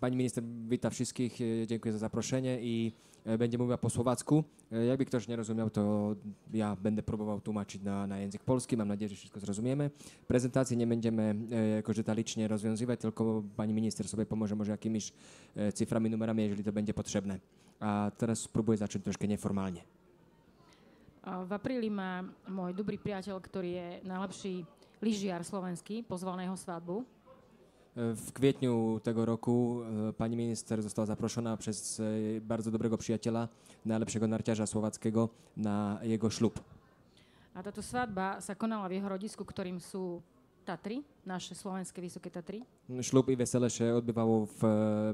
Pani minister wita wszystkich, dziękuję za zaproszenie i będzie mówiła po słowacku. Jakby ktoś nie rozumiał, to ja będę próbował tłumaczyć na język polski. Mam nadzieję, że wszystko zrozumiemy. Prezentacji nie będziemy jakoś detalicznie rozwiązywać, tylko pani minister sobie pomoże może jakimiś cyframi, numerami, jeżeli to będzie potrzebne. A teraz spróbuję zacząć troszkę nieformalnie. V apríli ma môj dobrý priateľ, ktorý je najlepší lyžiar slovenský, pozval na jeho svadbu. W kwietniu tego roku pani minister została zaproszona przez bardzo dobrego przyjaciela, najlepszego narciarza słowackiego, na jego ślub. A táto svadba sa konala v jeho rodisku, ktorým sú Tatry, naše slovenské Vysoké Tatry. Ślub i wesele się odbywało w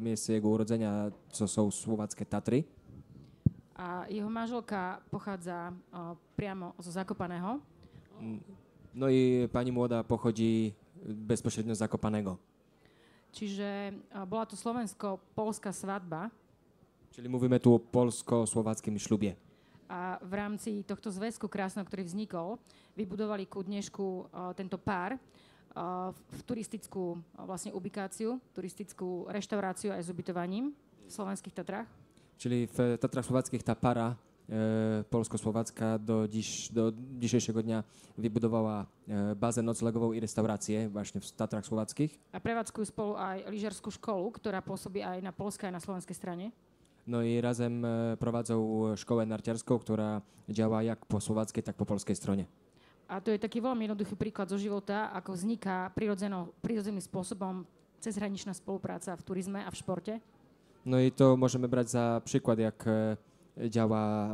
miejscu jego urodzenia, co są słowackie Tatry. A jeho manželka pochádza priamo zo Zakopaného. No i pani młoda pochodzi bezpośrednio z Zakopanego. Čiže bola to slovensko-polská svadba. Czyli mówimy tu o polsko-słowackim ślubie. A v rámci tohto zväzku krásneho, ktorý vznikol, vybudovali ku dnešku tento pár v turistickú vlastne ubikáciu, turistickú reštauráciu aj s ubytovaním v slovenských Tatrách. Czyli w Tatrach Słowackich ta para polsko-słowacka do dzisiejszego dnia wybudowała bazę noclegową i restaurację właśnie w Tatrach Słowackich. A prevádzkujú spolu aj lyžiarskú školu, ktorá pôsobí aj na polskej, aj na slovenskej strane. No i razem prowadzą szkołę narciarską, która działa jak po słowackiej, tak po polskiej stronie. A to je taký veľmi jednoduchý príklad zo života, ako vzniká prirodzeným spôsobom cezhraničná spolupráca v turizme a v športe. No i to możemy brać za przykład, jak działa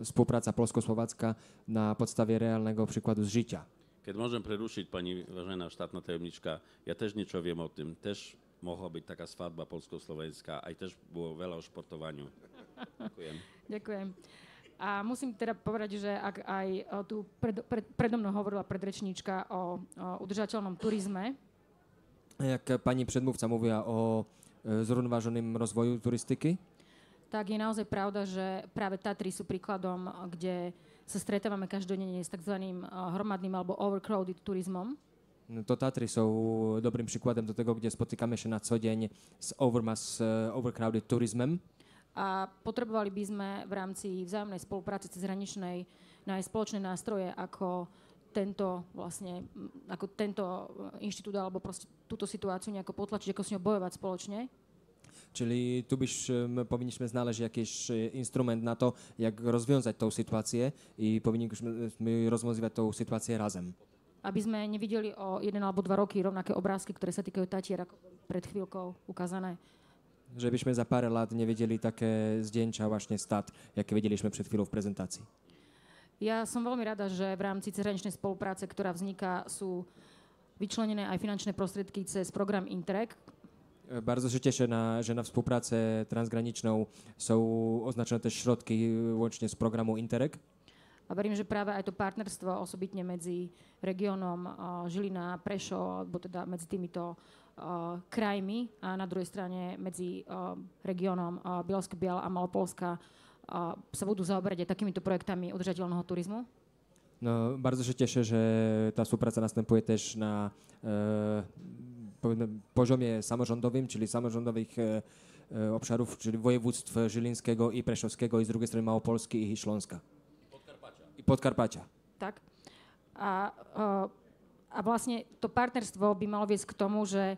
współpraca polsko-słowacka na podstawie realnego przykładu z życia. Keď môžem prerušiť, pani vážená štátna tajomnička, ja tež niečo viem o tým. Tež mohla byť taká svadba polsko-slovenská, aj tež bolo veľa o športovaniu. Ďakujem. Ďakujem. A musím teda povedať, že ak aj tu predo mnou hovorila predrečníčka o udržateľnom turizme. Jak pani przedmówca mówiła o zrównoważonym rozwoju turystyky, tak je naozaj pravda, že práve Tatry sú príkladom, kde sa stretávame každodenne s tzv. Hromadným alebo overcrowded turizmom. To Tatry są dobrym przykładem do tego, gdzie spotykamy się na co dzień z overcrowded turizmem. A potrebovali by sme v rámci vzájomnej spolupráce cezhraničnej nájsť spoločné nástroje, ako tento inštitút alebo proste túto situáciu nejako potlačiť, ako s ňou bojovať spoločne. Czyli tu powinniśmy znaleźć jakiś instrument na to, jak rozwiązać tą sytuację i powinniśmy rozwiązywać tą sytuację razem. Aby sme nevideli o 1 alebo 2 roky rovnaké obrázky, ktoré sa týkajú Tatier, ako pred chvíľkou ukázané. Żebyśmy za parę lat nie wiedzieli takie zdjęcia właśnie z Tatr, jakie widzieliśmy przed chwilą w prezentacji. Ja som veľmi rada, že v rámci cezhraničnej spolupráce, ktorá vzniká, sú vyčlenené aj finančné prostriedky cez program Interreg. Bardzo się cieszę, że na współpracę transgraniczną są oznaczone też środki łącznie z programu Interreg. A verím, že práve aj to partnerstvo osobitne medzi regiónom Žilina, Prešov, alebo teda medzi týmito krajmi a na druhej strane medzi regiónom Bielsko-Biala a Malopolska sa budú zaoberať aj takýmito projektami udržateľného turizmu. No, bardzo się cieszę, że ta współpraca następuje też na poziomie samorządowym, czyli samorządowych obszarów, czyli województw żylińskiego i preszowskiego i z drugiej strony Małopolski i Śląska. I Podkarpacia. Tak. A vlastne to partnerstvo by malo viesť k tomu, že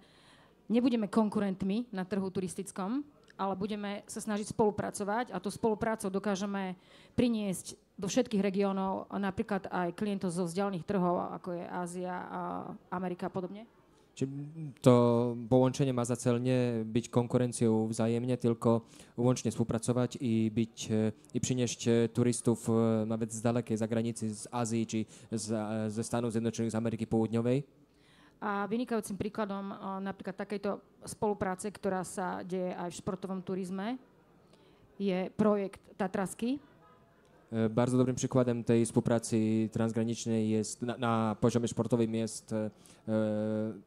nebudeme konkurentmi na trhu turistickom, ale budeme sa snažiť spolupracovať a tú spoluprácou dokážeme priniesť do všetkých regiónov, napríklad aj klientov zo vzdialených trhov, ako je Ázia, Amerika a podobne. Czyli to połączenie ma za cel nie być konkurencją wzajemnie, tylko łącznie współpracować i przynieść turystów nawet z dalekiej zagranicy, z Azji czy ze Stanów Zjednoczonych, z Ameryki Południowej. A vynikajúcim príkladom napríklad takejto spolupráce, ktorá sa deje aj v športovom turizme, je projekt Tatrasky. Bardzo dobrym przykładem tej współpracy transgranicznej jest na poziomie sportowym jest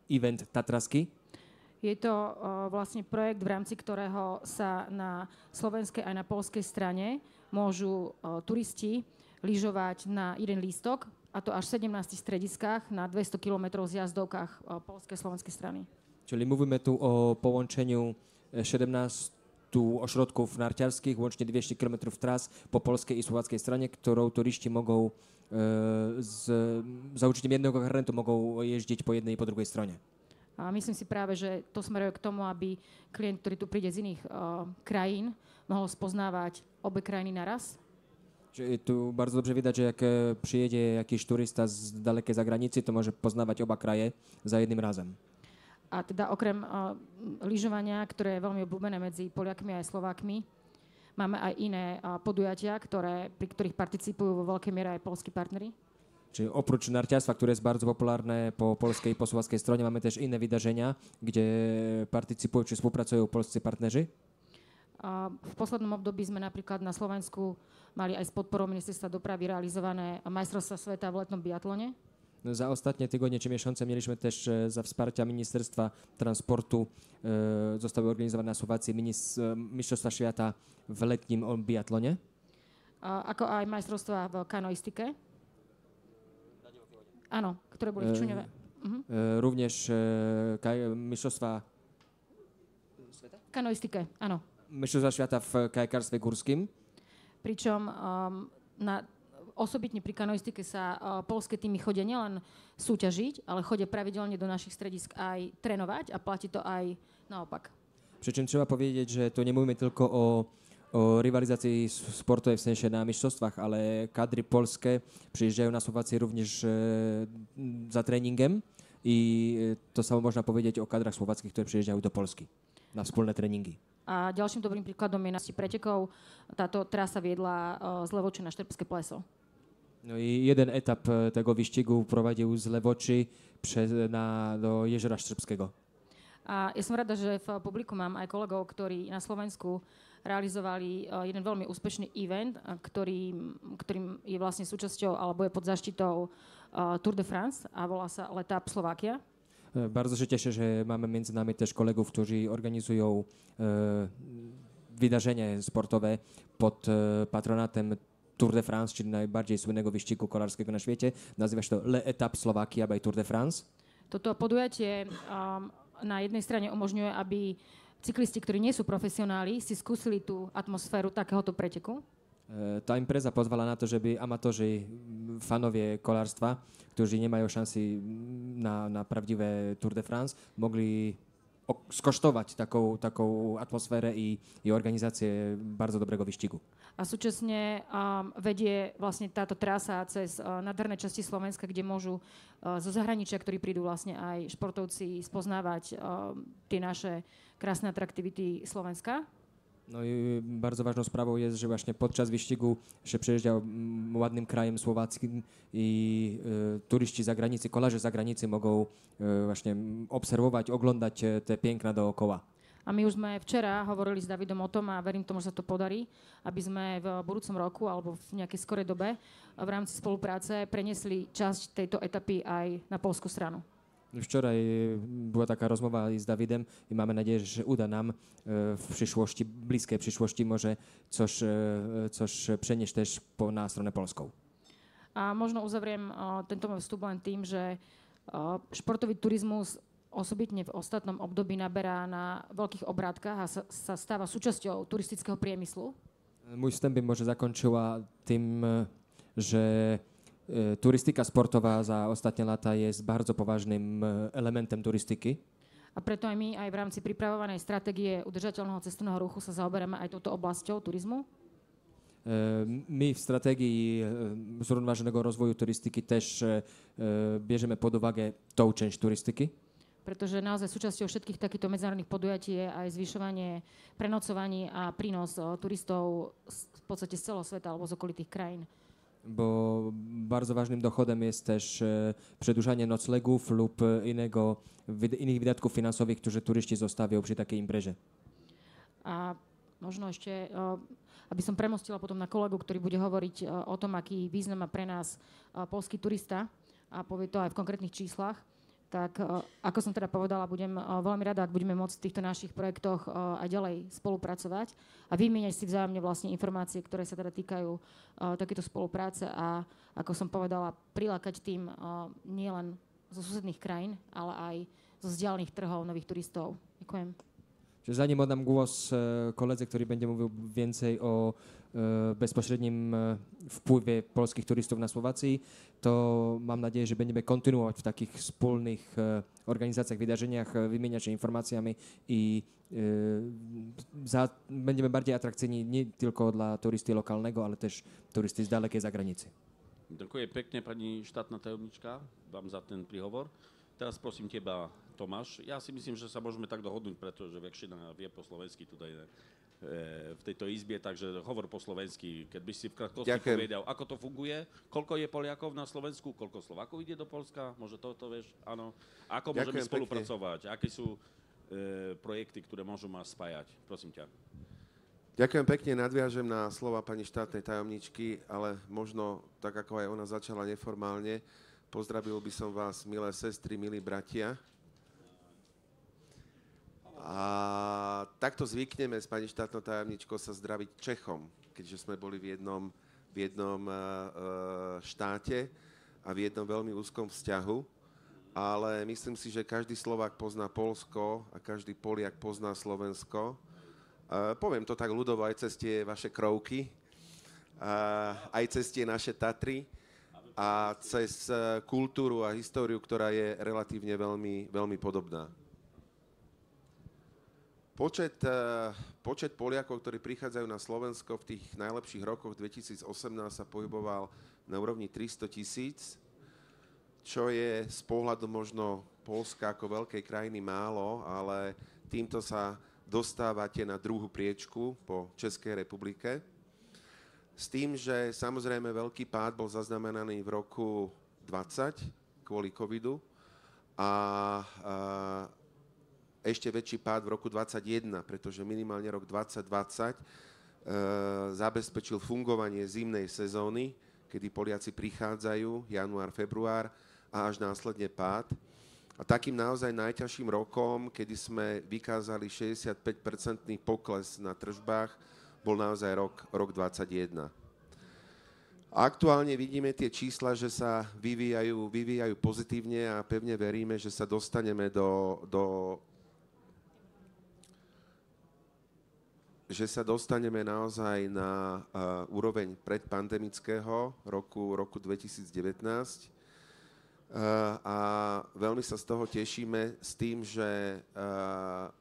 event Tatraski. Je to vlastne projekt, v rámci ktorého sa na slovenskej aj na poľskej strane môžu turisti lyžovať na jeden lístok, a to až v 17 strediskách na 200 km zjazdovkách poľskej a slovenskej strany. Czyli mówimy tu o połączeniu 17 ośrodków narciarskich, łącznie 200 km tras po polskiej i słowackiej stronie, którą turyści mogą za użyciem jednego karnetu mogą jeździť po jednej i po druhej stronie. A myslím si práve, že to smeruje k tomu, aby klient, ktorý tu príde z iných krajín, mohol spoznávať obe krajiny naraz. Czyli tu bardzo dobrze widać, że jak przyjedzie jakiś turysta z dalekiej zagranicy, to może poznawać oba kraje za jednym razem. A teda okrem lyžovania, ktoré je veľmi obľúbené medzi Poliakmi a Slovákmi, máme aj iné podujatia, pri ktorých participujú vo veľkej miere aj polskí partneri. Czyli oprócz narciarstwa, które jest bardzo popularne po polskiej i po słowackiej stronie, mamy też inne wydarzenia, gdzie partycypują czy współpracują polscy partnerzy. V poslednom období sme napríklad na Slovensku mali aj s podporou Ministerstva dopravy realizované majstrovstvá sveta v letnom biatlone. Za ostatnie tygodnie czy miesiące mieliśmy też za wsparcia Ministerstwa Transportu zostały organizowane na Słowacji Mistrzostwa Świata w letnim biatlonie. Ako aj majstrovstvá v kanoistike. Áno, ktoré boli v Čuňove. Również Mistrzostwa Kanoistike, áno. Mistrzostwa Świata w kajakarstwie górskim. Pričom osobitne pri kanoistike sa poľské týmy chodia nielen súťažiť, ale chodia pravidelne do našich stredisk aj trénovať a platí to aj naopak. Przy czym trzeba powiedzieć, że tu nie mówimy tylko o rywalizacji sportowej w sensie na mistrzostwach, ale kadry polskie przyjeżdżają na Słowację również za treningiem i to samo można powiedzieć o kadrach słowackich, które przyjeżdżają do Polski na wspólne treningi. A ďalším dobrým príkladom je na pretekov. Táto trasa viedla z Levoči na Štrbské pleso. No i jeden etap tego wyścigu prowadził z Levoči do Jeziora Štrbského. A ja som rada, že v publiku mám aj kolegov, ktorí na Slovensku realizovali jeden veľmi úspešný event, ktorým je vlastne súčasťou alebo je pod zaštitou Tour de France a volá sa Letap Slovakia. Bardzo się cieszę, że mamy między nami też kolegów, którzy organizują wydarzenia sportowe pod patronatem Tour de France, czyli najbardziej słynnego wyścigu kolarskiego na świecie. Nazywa się to Le Étape Slovakia by Tour de France. Toto podujatie na jednej strane umožňuje, aby cyklisti, ktorí nie sú profesionáli, si skúsili tú atmosféru takéhoto preteku. Ta impreza pozwala na to, żeby amatorzy, fanowie kolarstwa, którzy nie mają szansy na prawdziwe Tour de France, mogli skosztować taką atmosferę i organizację bardzo dobrego wyścigu. A súčasne vedie vlastne táto trasa cez nádherné časti Slovenska, kde môžu zo zahraničia, ktorí prídu vlastne aj športovci spoznávať tie nasze krásne atraktivity Slovenska. No i bardzo ważną sprawą jest, że właśnie podczas wyścigu się przejeżdża ładnym krajem słowackim i turyści z zagranicy, kolarze z zagranicy mogą właśnie obserwować, oglądać te piękna dookoła. A my už sme včera hovorili s Davidom o tom a verím tomu, že sa to podarí, aby sme v budúcom roku alebo v nejakej skorej dobe v rámci spolupráce preniesli časť tejto etapy aj na polskú stranu. Wczoraj była taka rozmowa z Dawidem i mamy nadzieję, że uda nam w przyszłości, bliskiej przyszłości może coś przenieść też na stronę polską. A možno uzavriem tento môj vstup len tým, že športový turizmus osobitne v ostatnom období naberá na veľkých obrátkach a sa stáva súčasťou turistického priemyslu. Mój wstęp bym może zakończyła tym, że turystyka sportowa za ostatnie lata jest bardzo poważnym elementem turystyky. A preto aj my aj v rámci pripravovanej stratégie udržateľného cestovného ruchu sa zaoberáme aj touto oblasťou turizmu. My w strategii zrównoważonego rozwoju turystyki też bierzemy pod uwagę tą część turystyky. Pretože naozaj súčasťou všetkých takýchto medzinárodných podujatí je aj zvyšovanie prenocovaní a prínos turistov v podstate z celého sveta alebo z okolitých krajín. Bo bardzo ważnym dochodem jest też przedłużanie noclegów lub innych wydatków finansowych, które turyści zostawią przy takiej imprezie. A možno ešte, aby som premostila potom na kolegu, ktorý bude hovoriť o tom, aký význam má pre nás poľský turista a povie to aj v konkrétnych číslach, tak ako som teda povedala, budem veľmi rada, ak budeme môcť v týchto našich projektoch aj ďalej spolupracovať a vymieňať si vzájomne vlastne informácie, ktoré sa teda týkajú takéto spolupráce a ako som povedala, prilákať tým nielen zo susedných krajín, ale aj zo vzdialených trhov nových turistov. Ďakujem. Že zanim oddam głos koledze, który będzie mówił więcej o bezpośrednim wpływie polskich turystów na Słowacji, to mam nadzieję, że będziemy kontynuować w takich wspólnych organizacjach, wydarzeniach, wymieniać się informacjami i będziemy bardziej atrakcyjni nie tylko dla turysty lokalnego, ale też turysty z dalekiej zagranicy. Ďakujem pekne, pani štátna tajomnička, vám za ten príhovor. Teraz prosím teba, Tomáš. Ja si myslím, že sa môžeme tak dohodnúť, pretože väčšina vie po slovensky tutaj v tejto izbie, takže hovor po slovensky. Keď by si v krátkosti povedal, ako to funguje, koľko je Poliakov na Slovensku, koľko Slovákov ide do Polska, možno toto vieš, áno. Ako môžeme spolupracovať, aké sú projekty, ktoré môžu nás spájať. Prosím ťa. Ďakujem pekne, nadviažem na slova pani štátnej tajomničky, ale možno tak, ako aj ona začala neformálne, pozdravil by som vás, milé sestry, milí bratia. A takto zvykneme s pani štátnou tajomničkou sa zdraviť Čechom, keďže sme boli v jednom štáte a v jednom veľmi úzkom vzťahu. Ale myslím si, že každý Slovák pozná Poľsko a každý Poliak pozná Slovensko. Poviem to tak ľudovo, aj cez tie vaše krovky, aj cez tie naše Tatry a cez kultúru a históriu, ktorá je relatívne veľmi, veľmi podobná. Počet Poliakov, ktorí prichádzajú na Slovensko v tých najlepších rokoch 2018 sa pohyboval na úrovni 300 000, čo je z pohľadu možno Poľska ako veľkej krajiny málo, ale týmto sa dostávate na druhú priečku po Českej republike. S tým, že samozrejme veľký pád bol zaznamenaný v roku 2020 kvôli covidu a ešte väčší pád v roku 2021, pretože minimálne rok 2020 zabezpečil fungovanie zimnej sezóny, kedy Poliaci prichádzajú, január, február a až následne pád. A takým naozaj najťažším rokom, kedy sme vykázali 65% pokles na tržbách, bol naozaj rok 2021. Aktuálne vidíme tie čísla, že sa vyvíjajú pozitívne a pevne veríme, že sa dostaneme že sa dostaneme naozaj na úroveň predpandemického roku 2019. A veľmi sa z toho tešíme s tým, že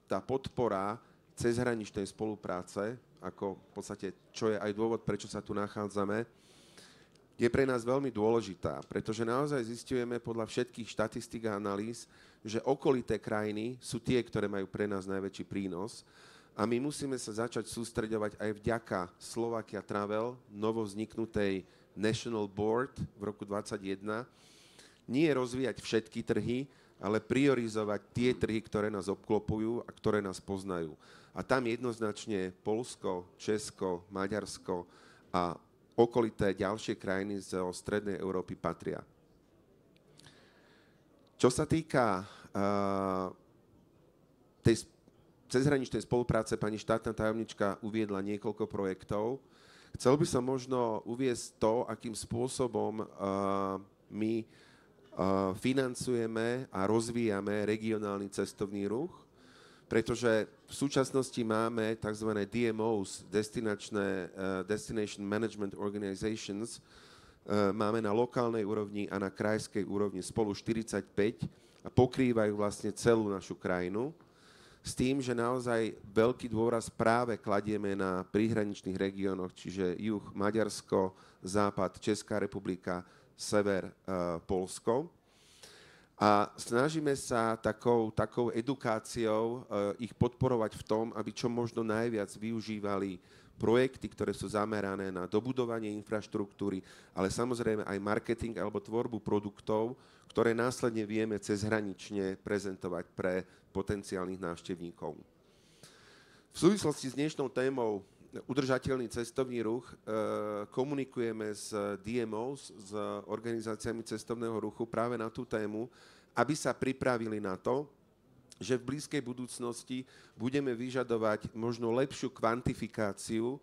tá podpora cezhraničnej spolupráce, ako v podstate, čo je aj dôvod, prečo sa tu nachádzame, je pre nás veľmi dôležitá, pretože naozaj zisťujeme podľa všetkých štatistík a analýz, že okolité krajiny sú tie, ktoré majú pre nás najväčší prínos a my musíme sa začať sústreďovať aj vďaka Slovakia Travel, novovzniknutej National Board v roku 2021, nie rozvíjať všetky trhy, ale priorizovať tie trhy, ktoré nás obklopujú a ktoré nás poznajú. A tam jednoznačne Poľsko, Česko, Maďarsko a okolité ďalšie krajiny zo strednej Európy patria. Čo sa týka tej cezhraničnej spolupráce, pani štátna tajomnička uviedla niekoľko projektov. Chcel by som možno uviesť to, akým spôsobom my financujeme a rozvíjame regionálny cestovný ruch, pretože v súčasnosti máme tzv. DMOs, Destination Management Organizations, máme na lokálnej úrovni a na krajskej úrovni spolu 45 a pokrývajú vlastne celú našu krajinu, s tým, že naozaj veľký dôraz práve kladieme na príhraničných regiónoch, čiže juh Maďarsko, západ Česká republika, sever Poľsko. A snažíme sa takou edukáciou ich podporovať v tom, aby čo možno najviac využívali projekty, ktoré sú zamerané na dobudovanie infraštruktúry, ale samozrejme aj marketing alebo tvorbu produktov, ktoré následne vieme cezhranične prezentovať pre potenciálnych návštevníkov. V súvislosti s dnešnou témou udržateľný cestovný ruch komunikujeme s DMOs, s organizáciami cestovného ruchu práve na tú tému, aby sa pripravili na to, že v blízkej budúcnosti budeme vyžadovať možno lepšiu kvantifikáciu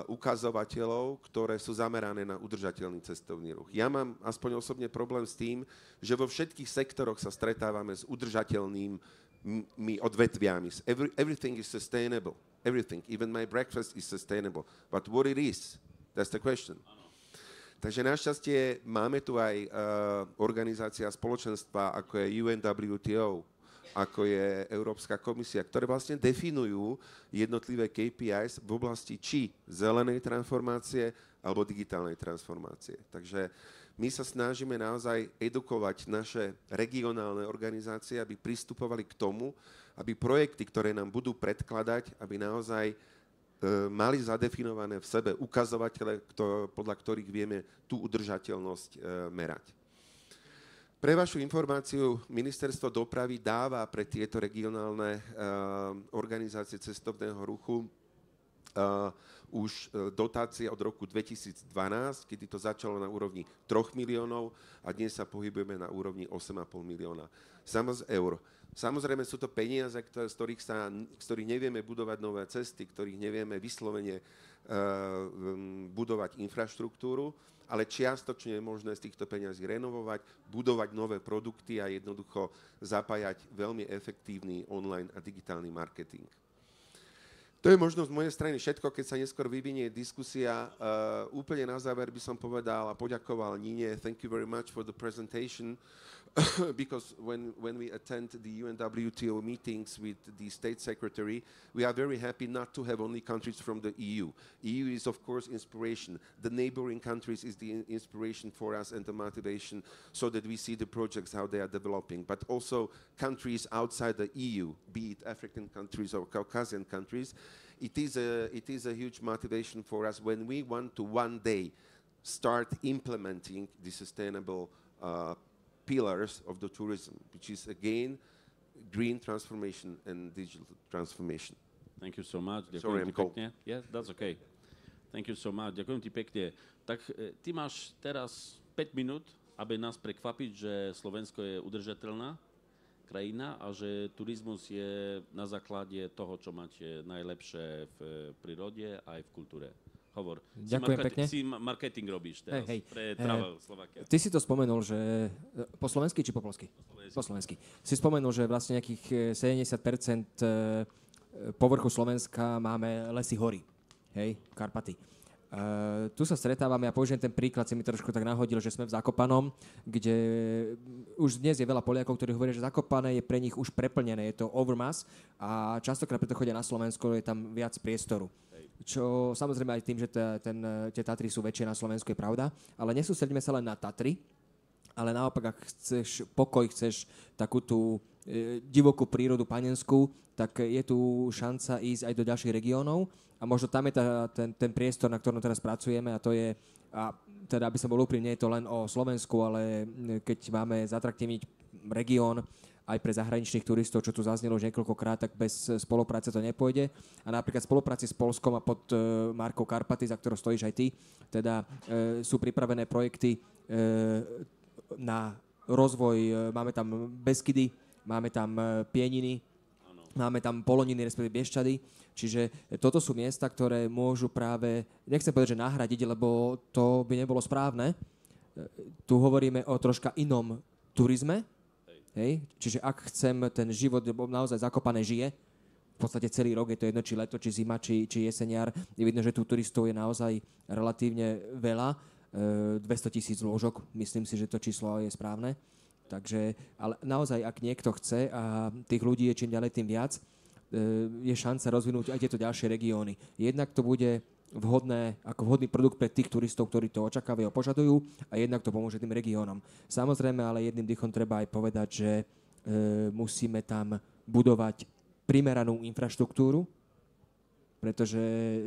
ukazovateľov, ktoré sú zamerané na udržateľný cestovný ruch. Ja mám aspoň osobne problém s tým, že vo všetkých sektoroch sa stretávame s udržateľnými odvetviami. Everything is sustainable. Everything. Even my breakfast is sustainable. But what it is? That's the question. Takže našťastie máme tu aj organizácia spoločenstva, ako je UNWTO, ako je Európska komisia, ktoré vlastne definujú jednotlivé KPIs v oblasti či zelenej transformácie alebo digitálnej transformácie. Takže my sa snažíme naozaj edukovať naše regionálne organizácie, aby pristupovali k tomu, aby projekty, ktoré nám budú predkladať, aby naozaj mali zadefinované v sebe ukazovatele, podľa ktorých vieme tú udržateľnosť merať. Pre vašu informáciu, Ministerstvo dopravy dáva pre tieto regionálne organizácie cestovného ruchu už dotácie od roku 2012, kedy to začalo na úrovni 3 miliónov a dnes sa pohybujeme na úrovni 8,5 milióna eur. Samozrejme sú to peniaze, z ktorých nevieme budovať nové cesty, ktorých nevieme vyslovene budovať infraštruktúru, ale čiastočne je možné z týchto peňazí renovovať, budovať nové produkty a jednoducho zapájať veľmi efektívny online a digitálny marketing. To je možno z mojej strany všetko, keď sa neskôr vyvinie diskusia. Úplne na záver by som povedal a poďakoval Nine. Thank you very much for the presentation. Because when we attend the UNWTO meetings with the State Secretary, we are very happy not to have only countries from the EU. EU is, of course, inspiration. The neighboring countries is the inspiration for us and the motivation so that we see the projects, how they are developing. But also countries outside the EU, be it African countries or Caucasian countries, it is a huge motivation for us when we want to one day start implementing the sustainable pillars of the tourism, which is again green transformation and digital transformation. Thank you so much. Sorry, Ďakujem ti pekne. Yeah, that's okay. Thank you so much. Ďakujem ti pekne. Tak ty máš teraz 5 minút, aby nás prekvapiť, že Slovensko je udržateľná krajina a že turizmus je na základe toho, čo máte najlepšie v prírode a aj v kultúre. Hovor. Ďakujem pekne. Si marketing robíš teraz pre Travel Slovakia. Ty si to spomenul, že po slovensky či po polsky? Po slovensky. Si spomenul, že vlastne nejakých 70% povrchu Slovenska máme lesy, hory. Hej, Karpaty. Tu sa stretávame a použijem ten príklad, si mi trošku tak nahodil, že sme v Zakopanom, kde už dnes je veľa Poliakov, ktorí hovoria, že Zakopané je pre nich už preplnené, je to overmass a častokrát preto chodia na Slovensko, je tam viac priestoru. Čo samozrejme aj tým, že tie Tatry sú väčšie na Slovensku, je pravda, ale nesústredíme sa len na Tatry, ale naopak, ak chceš pokoj, chceš takú tú divokú prírodu panenskú, tak je tu šanca ísť aj do ďalších regiónov a možno tam je ten priestor, na ktorom teraz pracujeme a to je, a teda aby som bol úprimný, nie je to len o Slovensku, ale keď máme zatraktívniť región aj pre zahraničných turistov, čo tu zaznelo už niekoľkokrát, tak bez spolupráce to nepôjde. A napríklad v spolupráci s Polskom a pod markou Karpaty, za ktorou stojíš aj ty, teda sú pripravené projekty na rozvoj. Máme tam Beskydy, máme tam Pieniny, máme tam Poloniny, respektíve Bieščady. Čiže toto sú miesta, ktoré môžu práve, nechcem povedať, že nahradiť, lebo to by nebolo správne. Tu hovoríme o troška inom turizme. Hej. Čiže ak chcem ten život, naozaj Zakopané žije, v podstate celý rok, je to jedno, či leto, či zima, či jeseniar, je vidno, že tu turistov je naozaj relatívne veľa, 200,000 lôžok, myslím si, že to číslo je správne. Takže, ale naozaj, ak niekto chce a tých ľudí je čím ďalej tým viac, je šanca rozvinúť aj tieto ďalšie regióny. Jednak to bude vhodný produkt pre tých turistov, ktorí to očakávajú a požadujú a jednak to pomôže tým regiónom. Samozrejme, ale jedným dýchom treba aj povedať, že musíme tam budovať primeranú infraštruktúru, pretože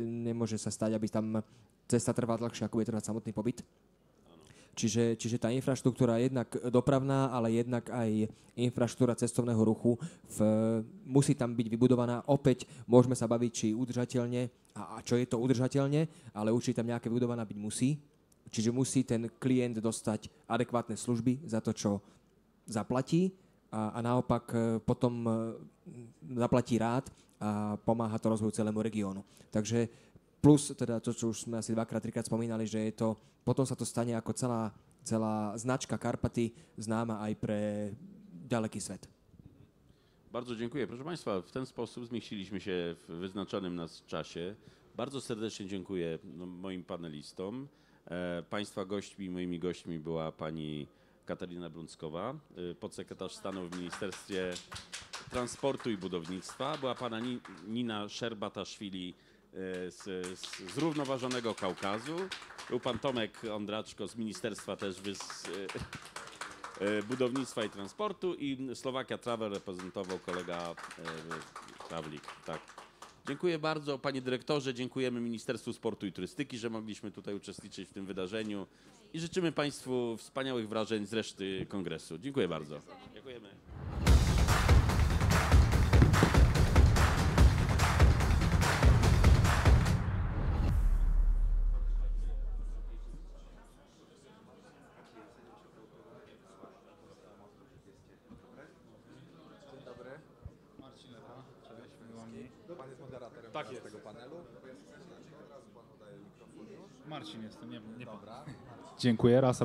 nemôže sa stať, aby tam cesta trvala dlhšie, ako bude trvať samotný pobyt. Čiže tá infraštruktúra je jednak dopravná, ale jednak aj infraštruktúra cestovného ruchu musí tam byť vybudovaná. Opäť môžeme sa baviť, či udržateľne a čo je to udržateľne, ale určite tam nejaké vybudovaná byť musí. Čiže musí ten klient dostať adekvátne služby za to, čo zaplatí a naopak potom zaplatí rád a pomáha to rozvoju celému regiónu. Takže plus teda to, čo už sme asi dvakrát, trikrát spomínali, že je to, potom sa to stane ako celá značka Karpaty známa aj pre ďaleký svet. Bardzo dziękuję. Proszę Państwa, w ten sposób zmieściliśmy się w wyznaczonym nas czasie. Bardzo serdecznie dziękuję moim panelistom. Państwa gośćmi, moimi gośćmi była pani Katarina Brunцкова, podsekretarz stanu w Ministerstwie Transportu i Budownictwa. Była pana Nina Szerbataszwili z Zrównoważonego Kaukazu. Był pan Tomek Ondraczko z Ministerstwa też Budownictwa i Transportu i Slovakia Travel reprezentował kolega Pawlik. Tak. Dziękuję bardzo panie dyrektorze, dziękujemy Ministerstwu Sportu i Turystyki, że mogliśmy tutaj uczestniczyć w tym wydarzeniu i życzymy państwu wspaniałych wrażeń z reszty kongresu. Dziękuję bardzo. Dziękujemy. Marcin Lewa, cześć, miło mi. Pan jest moderatorem tego panelu. Marcin jestem, nie. Dobra. Dziękuję, raz.